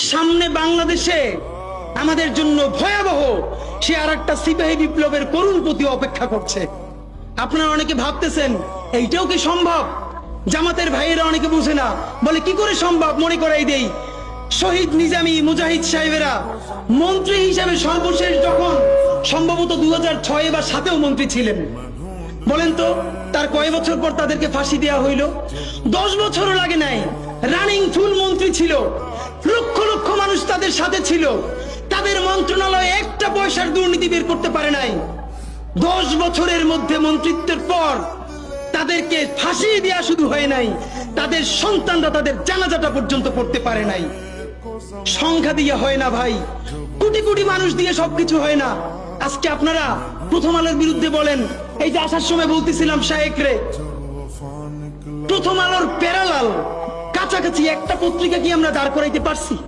সামনে বাংলাদেশে আমাদের জন্য ভয়াবহ সে আরেকটা সিপাহী বিপ্লবের করুণ প্রতি অপেক্ষা করছে। আপনারা অনেকে ভাবতেছেন এইটাও কি সম্ভব? জামাতের ভাইয়েরা অনেকে বুঝে না, বলে কি করে সম্ভব? মনে করাই দেই, শহীদ নিজামী মুজাহিদ সাহেবেরা মন্ত্রী হিসাবে সর্বশেষ যখন সম্ভবত 2006 বা 2007-এও মন্ত্রী ছিলেন, বলেন তো তার কয় বছর পর তাদেরকে ফাঁসি দেওয়া হইল? 10 বছরও লাগে নাই। রানিং ফুল মন্ত্রী ছিল, লক্ষ লক্ষ মানুষ তাদের সাথে ছিল, তাদের মন্ত্রণালয়ে একটা পয়সার দুর্নীতি বের করতে পারে নাই। 10 বছরের মধ্যে মন্ত্রিত্বের পর তাদেরকে ফাঁসি দেওয়া শুধু হয় নাই, তাদের সন্তানরা তাদের জানাজাটা পর্যন্ত পড়তে পারে নাই। সংখ্যা দিয়ে হয় না ভাই, কোটি কোটি মানুষ দিয়ে সবকিছু হয় না। আজকে আপনারা প্রথম আলোর বিরুদ্ধে বলেন, এই যে আসার সময় বলতেছিলাম শায়েক রে, প্রথম আলোর প্যারালাল কাছাকাছি একটা পত্রিকা কি আমরা দাঁড় করাইতে পারছি?